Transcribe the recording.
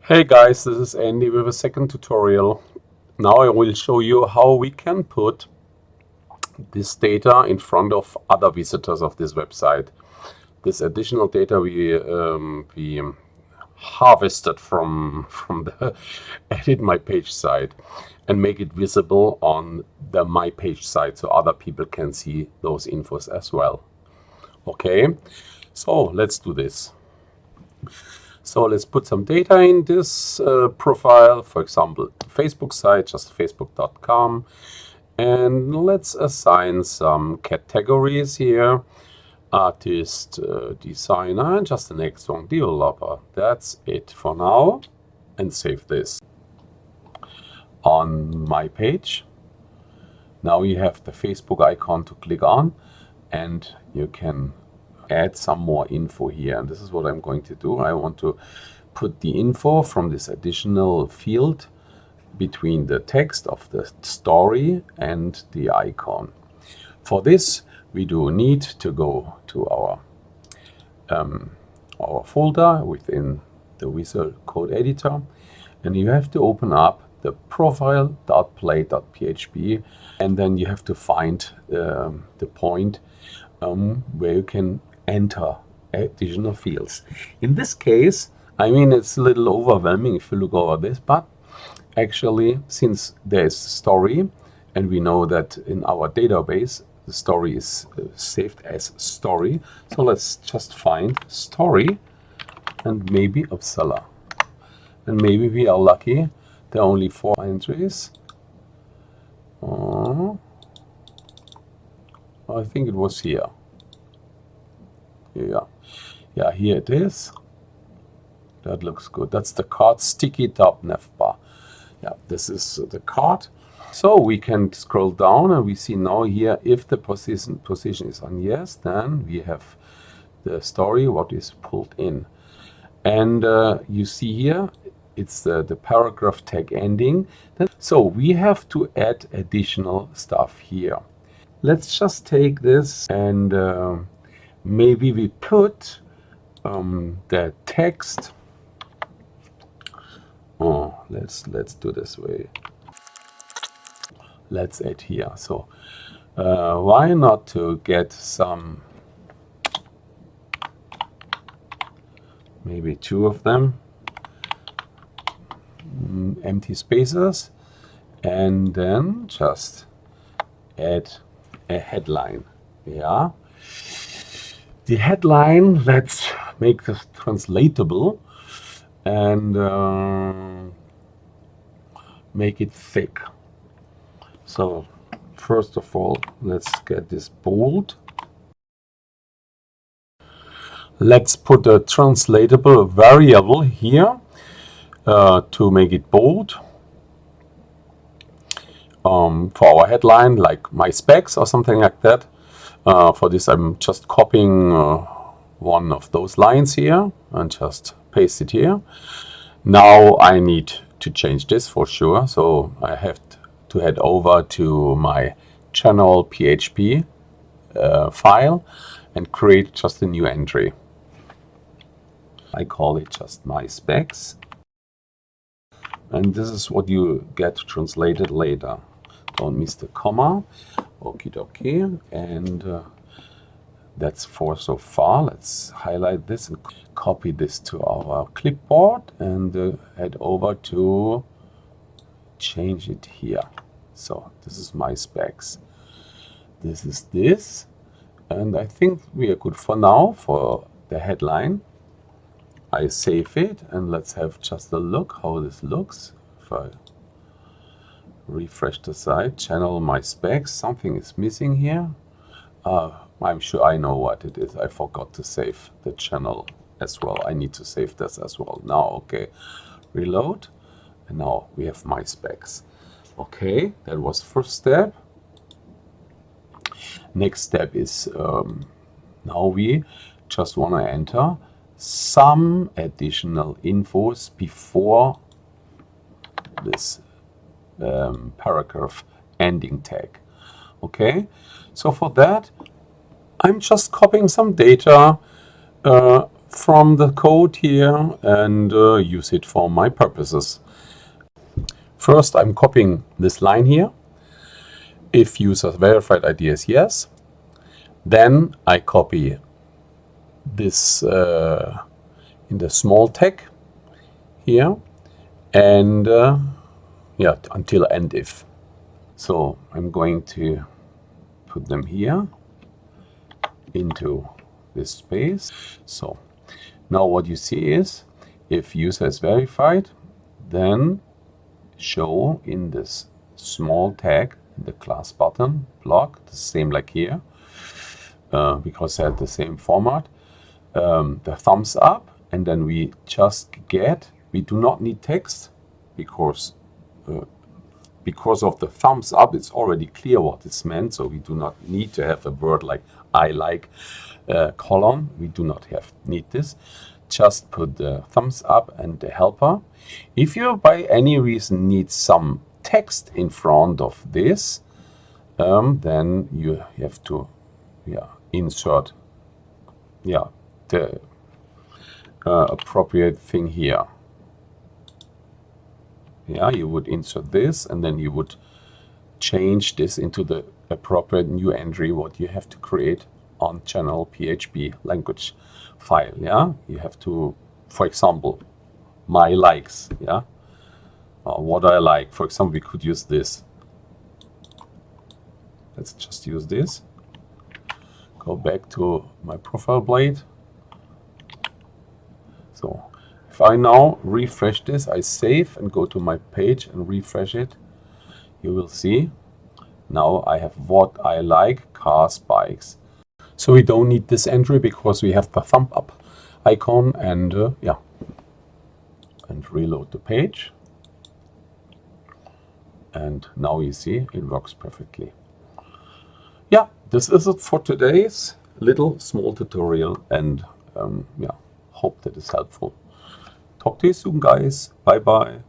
Hey guys, this is Andy with a second tutorial. Now I will show you how we can put this data in front of other visitors of this website. This additional data we harvested from the edit my page site and make it visible on the my page site so other people can see those infos as well. Okay, so let's do this. So let's put some data in this profile, for example, Facebook site, just facebook.com. And let's assign some categories here. Artist, designer, and just the next one, developer. That's it for now. And save this. On my page, now you have the Facebook icon to click on, and you can add some more info here. And this is what I'm going to do. I want to put the info from this additional field between the text of the story and the icon. For this, we do need to go to our folder within the Visual Code Editor, and you have to open up the profile.play.php, and then you have to find the point where you can enter additional fields. In this case, I mean, it's a little overwhelming if you look over this, but actually, since there's story, and we know that in our database, the story is saved as story. So let's just find story and maybe Uppsala. And maybe we are lucky. There are only 4 entries. I think it was here. Yeah, here it is. That looks good. That's the card, sticky top navbar. Yeah, this is the card. So we can scroll down and we see now here, if the position is on yes, then we have the story, what is pulled in. And you see here, it's the paragraph tag ending. So we have to add additional stuff here. Let's just take this and maybe we put the text. Let's do this way. Let's add here. So why not to get some, maybe 2 of them, empty spaces, and then just add a headline. Yeah, the headline, let's make this translatable and make it thick. So first of all, let's get this bold. Let's put a translatable variable here to make it bold. For our headline, like my specs or something like that. For this, I'm just copying one of those lines here and just paste it here. Now I need to change this for sure, so I have to head over to my channel PHP file and create just a new entry. I call it just my specs, and this is what you get translated later. Don't miss the comma. Okie dokie, and that's for so far. Let's highlight this and copy this to our clipboard and head over to change it here. So this is my specs. This is this, and I think we are good for now for the headline. I save it and let's have just a look how this looks. If I refresh the site, channel my specs, something is missing here. I'm sure I know what it is. I forgot to save the channel as well. I need to save this as well. Now, okay, reload, and now we have my specs. Okay, that was the first step. Next step is now we just want to enter some additional infos before this paragraph ending tag. Okay, so for that I'm just copying some data from the code here and use it for my purposes. First, I'm copying this line here. If user's verified ID is yes, then I copy this in the small tag here and yeah, until end if. So I'm going to put them here into this space. So now what you see is if user is verified, then show in this small tag the class button block, the same like here, because they had the same format, the thumbs up, and then we just get, we do not need text because of the thumbs up, it's already clear what it's meant. So we do not need to have a word like I like colon. We do not need this. Just put the thumbs up and the helper. If you by any reason need some text in front of this, then you have to insert the appropriate thing here. You would insert this and then you would change this into the appropriate new entry what you have to create on general PHP language file. You have to, for example, my likes, what I like. For example, we could use this. Let's just use this. Go back to my profile blade. So if I now refresh this, I save and go to my page and refresh it, you will see now I have what I like, cars, bikes. So we don't need this entry because we have the thumb up icon and and reload the page. And now you see it works perfectly. This is it for today's little small tutorial, and hope that is helpful. Talk to you soon, guys. Bye bye.